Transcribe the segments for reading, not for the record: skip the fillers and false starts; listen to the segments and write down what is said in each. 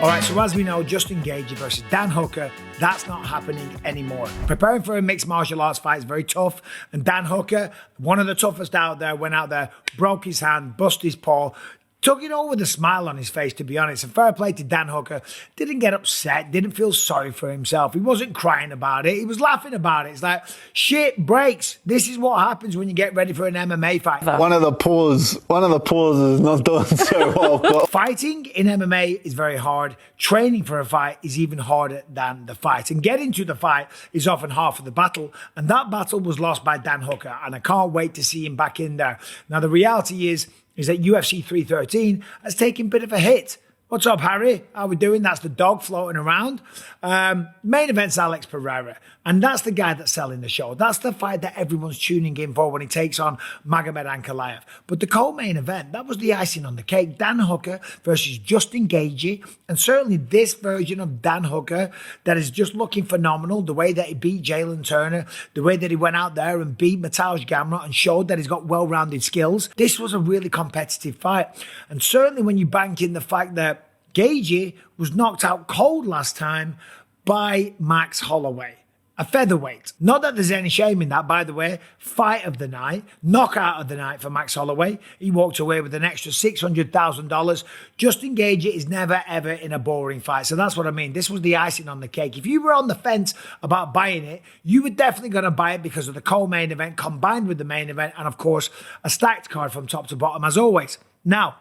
All right, so as we know, Justin Gaethje versus Dan Hooker, that's not happening anymore. Preparing for a mixed martial arts fight is very tough, and Dan Hooker, one of the toughest out there, went out there, broke his hand, busted his paw, took it all with a smile on his face, to be honest. And fair play to Dan Hooker. Didn't get upset, didn't feel sorry for himself. He wasn't crying about it. He was laughing about it. It's like, shit breaks. This is what happens when you get ready for an MMA fight. One of the paws is not done so well. Fighting in MMA is very hard. Training for a fight is even harder than the fight. And getting to the fight is often half of the battle. And that battle was lost by Dan Hooker. And I can't wait to see him back in there. Now, the reality is that UFC 313 has taken a bit of a hit. What's up, Harry? How we doing? That's the dog floating around. Main event's Alex Pereira. And that's the guy that's selling the show. That's the fight that everyone's tuning in for when he takes on Magomed Ankalaev. But the co-main event, that was the icing on the cake. Dan Hooker versus Justin Gaethje. And certainly this version of Dan Hooker that is just looking phenomenal. The way that he beat Jalen Turner. The way that he went out there and beat Mateusz Gamrot and showed that he's got well-rounded skills. This was a really competitive fight. And certainly when you bank in the fact that Gaethje was knocked out cold last time by Max Holloway, a featherweight. Not that there's any shame in that, by the way. Fight of the night, knockout of the night for Max Holloway. He walked away with an extra $600,000. Justin Gaethje is never, ever in a boring fight. So that's what I mean. This was the icing on the cake. If you were on the fence about buying it, you were definitely going to buy it because of the co-main event combined with the main event and, of course, a stacked card from top to bottom, as always. Now,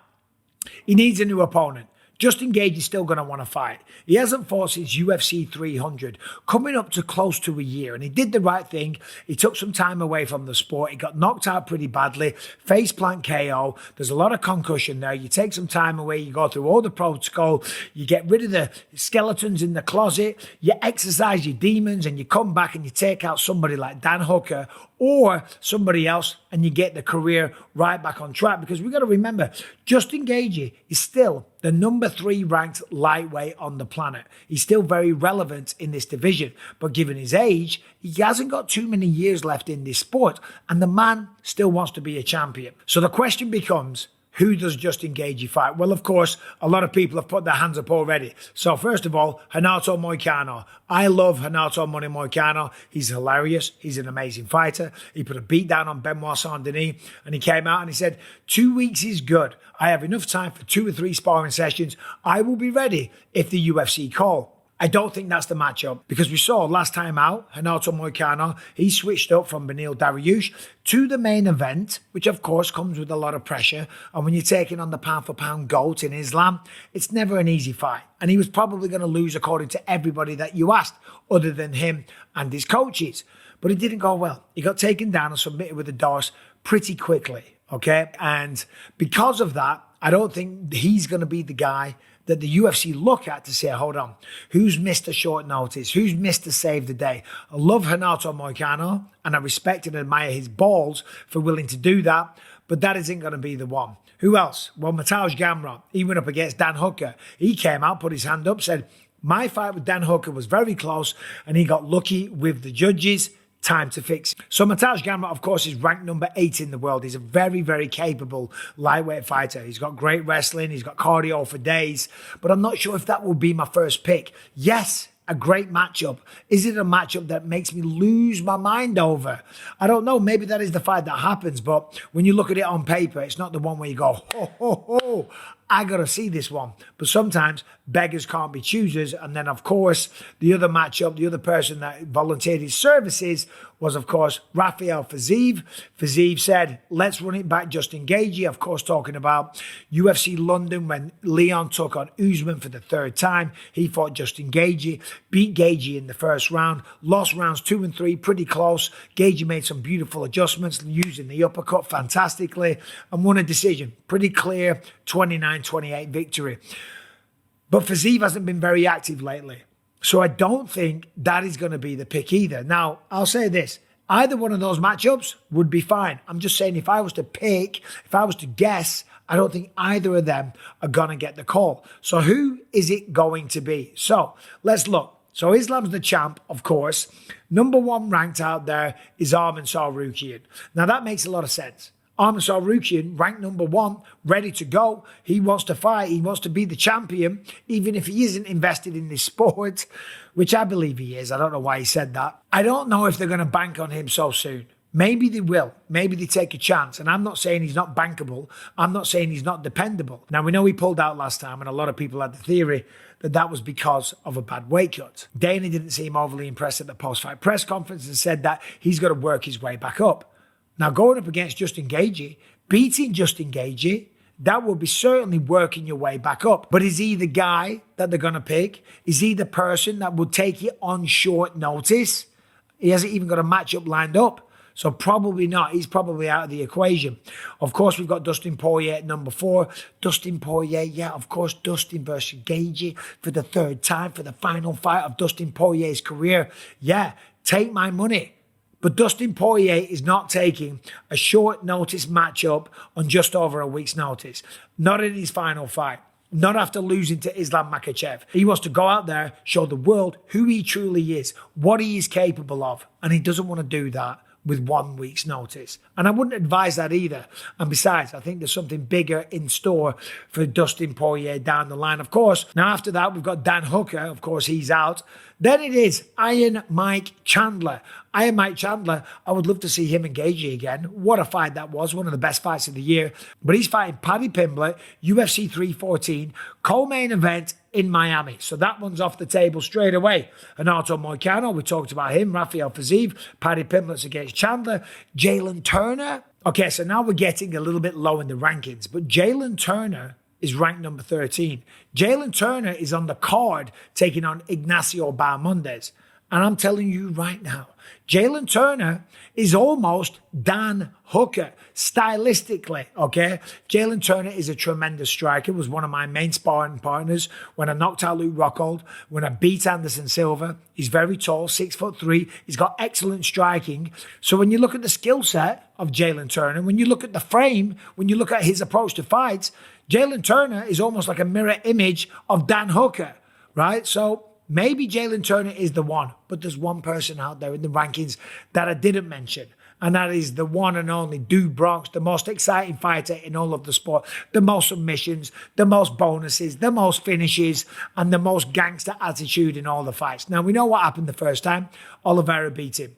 he needs a new opponent. Justin Gaethje is still going to want to fight. He hasn't fought since UFC 300, coming up to close to a year. And he did the right thing. He took some time away from the sport. He got knocked out pretty badly. Face plant KO. There's a lot of concussion there. You take some time away. You go through all the protocol. You get rid of the skeletons in the closet. You exercise your demons and you come back and you take out somebody like Dan Hooker or somebody else and you get the career right back on track. Because we've got to remember, Justin Gaethje is still the number 3 ranked lightweight on the planet. He's still very relevant in this division. But given his age, he hasn't got too many years left in this sport. And the man still wants to be a champion. So the question becomes, who does Justin Gaethje fight? Well, of course, a lot of people have put their hands up already. So first of all, Renato Moicano. I love Renato Moicano. He's hilarious. He's an amazing fighter. He put a beat down on Benoit Saint-Denis and he came out and he said, 2 weeks is good. I have enough time for 2 or 3 sparring sessions. I will be ready if the UFC call. I don't think that's the matchup because we saw last time out, Renato Moicano, he switched up from Beneil Dariush to the main event, which of course comes with a lot of pressure. And when you're taking on the pound-for-pound GOAT in Islam, it's never an easy fight. And he was probably going to lose according to everybody that you asked, other than him and his coaches. But it didn't go well. He got taken down and submitted with a DOS pretty quickly, okay? And because of that, I don't think he's going to be the guy that the UFC look at to say, hold on, who's missed a short notice? Who's missed to save the day? I love Renato Moicano, and I respect and admire his balls for willing to do that, but that isn't going to be the one. Who else? Well, Mateusz Gamrot, he went up against Dan Hooker. He came out, put his hand up, said, my fight with Dan Hooker was very close, and he got lucky with the judges. Time to fix. So Mateusz Gamrot, of course, is ranked number 8 in the world. He's a very, very capable lightweight fighter. He's got great wrestling. He's got cardio for days. But I'm not sure if that would be my first pick. Yes, a great matchup. Is it a matchup that makes me lose my mind over? I don't know. Maybe that is the fight that happens. But when you look at it on paper, it's not the one where you go, ho, ho, ho, I got to see this one. But sometimes beggars can't be choosers. And then, of course, the other matchup, the other person that volunteered his services was, of course, Rafael Fiziev. Fiziev said, let's run it back Justin Gaethje. Of course, talking about UFC London when Leon took on Usman for the 3rd time. He fought Justin Gaethje, beat Gaethje in the first round, lost rounds 2 and 3, pretty close. Gaethje made some beautiful adjustments using the uppercut fantastically and won a decision. Pretty clear 29-28 victory. But Fiziev hasn't been very active lately. So I don't think that is going to be the pick either. Now, I'll say this. Either one of those matchups would be fine. I'm just saying if I was to pick, if I was to guess, I don't think either of them are going to get the call. So who is it going to be? So let's look. So Islam's the champ, of course. Number 1 ranked out there is Arman Tsarukyan. Now that makes a lot of sense. Arman Tsarukyan, ranked number 1, ready to go. He wants to fight. He wants to be the champion, even if he isn't invested in this sport, which I believe he is. I don't know why he said that. I don't know if they're going to bank on him so soon. Maybe they will. Maybe they take a chance. And I'm not saying he's not bankable. I'm not saying he's not dependable. Now, we know he pulled out last time, and a lot of people had the theory that that was because of a bad weight cut. Dana didn't seem overly impressed at the post-fight press conference and said that he's got to work his way back up. Now, going up against Justin Gaethje, beating Justin Gaethje, that will be certainly working your way back up. But is he the guy that they're going to pick? Is he the person that will take it on short notice? He hasn't even got a matchup lined up. So probably not. He's probably out of the equation. Of course, we've got Dustin Poirier at number 4. Dustin Poirier, yeah, of course, Dustin versus Gaethje for the 3rd time, for the final fight of Dustin Poirier's career. Yeah, take my money. But Dustin Poirier is not taking a short notice matchup on just over a week's notice. Not in his final fight. Not after losing to Islam Makhachev. He wants to go out there, show the world who he truly is, what he is capable of. And he doesn't want to do that with 1 week's notice. And I wouldn't advise that either. And besides, I think there's something bigger in store for Dustin Poirier down the line. Of course, now after that, we've got Dan Hooker. Of course, he's out. Then it is Iron Mike Chandler. Iron Mike Chandler, I would love to see him and Gaethje again. What a fight that was. One of the best fights of the year. But he's fighting Paddy Pimblett, UFC 314, co-main event in Miami. So that one's off the table straight away. Renato Moicano, we talked about him. Rafael Fiziev, Paddy Pimblett's against Chandler. Jalen Turner. Okay, so now we're getting a little bit low in the rankings. But Jalen Turner is ranked number 13. Jalen Turner is on the card taking on Ignacio Bahamondes. And I'm telling you right now, Jalen Turner is almost Dan Hooker, stylistically, okay? Jalen Turner is a tremendous striker, was one of my main sparring partners when I knocked out Luke Rockhold, when I beat Anderson Silva. He's very tall, 6'3". He's got excellent striking. So when you look at the skill set of Jalen Turner, when you look at the frame, when you look at his approach to fights, Jalen Turner is almost like a mirror image of Dan Hooker, right? So maybe Jalen Turner is the one, but there's one person out there in the rankings that I didn't mention, and that is the one and only Dude Bronx, the most exciting fighter in all of the sport, the most submissions, the most bonuses, the most finishes, and the most gangster attitude in all the fights. Now, we know what happened the first time. Oliveira beat him.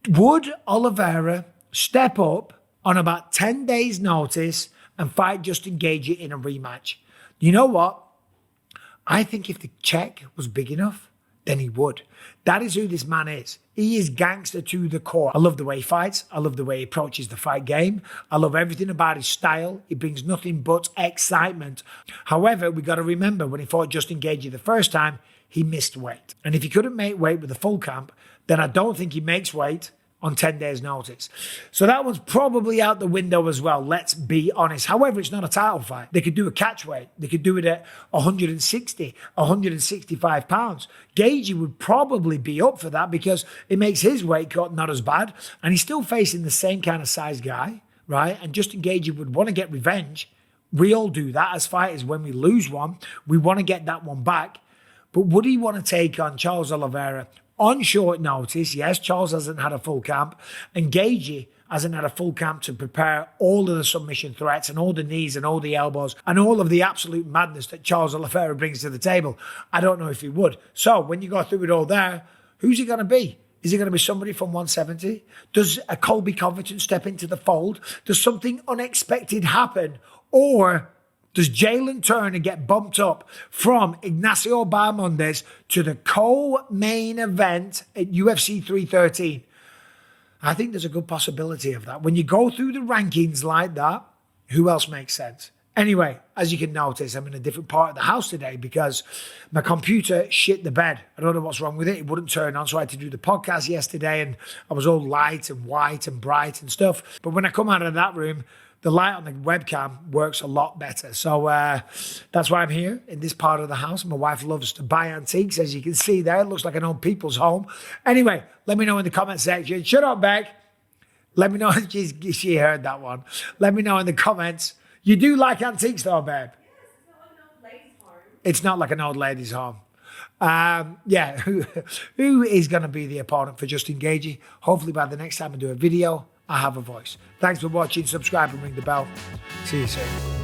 Would Oliveira step up on about 10 days' notice and fight Justin Gaethje in a rematch? You know what? I think if the check was big enough, then he would. That is who this man is. He is gangster to the core. I love the way he fights. I love the way he approaches the fight game. I love everything about his style. He brings nothing but excitement. However, we got to remember when he fought Justin Gaethje the first time, he missed weight. And if he couldn't make weight with the full camp, then I don't think he makes weight on 10 days' notice. So that one's probably out the window as well, let's be honest. However, it's not a title fight. They could do a catch weight. They could do it at 160, 165 pounds. Gaethje would probably be up for that because it makes his weight cut not as bad. And he's still facing the same kind of size guy, right? And Justin Gaethje would want to get revenge. We all do that as fighters. When we lose one, we want to get that one back. But would he want to take on Charles Oliveira on short notice? Yes, Charles hasn't had a full camp, and Gaethje hasn't had a full camp to prepare all of the submission threats and all the knees and all the elbows and all of the absolute madness that Charles Oliveira brings to the table. I don't know if he would. So when you go through it all there, who's he going to be? Is it going to be somebody from 170? Does a Colby Covington step into the fold? Does something unexpected happen? Or does Jalen Turner get bumped up from Ignacio Bahamondes to the co-main event at UFC 313? I think there's a good possibility of that. When you go through the rankings like that, who else makes sense? Anyway, as you can notice, I'm in a different part of the house today because my computer shit the bed. I don't know what's wrong with it. It wouldn't turn on, so I had to do the podcast yesterday, and I was all light and white and bright and stuff. But when I come out of that room, the light on the webcam works a lot better. So that's why I'm here in this part of the house. My wife loves to buy antiques, as you can see there. It looks like an old people's home. Anyway, let me know in the comment section. Shut up, Beck. Let me know. She heard that one. Let me know in the comments. You do like antiques though, babe? It's not like an old lady's home. Yeah, who is going to be the opponent for Justin Gaethje? Hopefully by the next time I do a video, I have a voice. Thanks for watching. Subscribe and ring the bell. See you soon.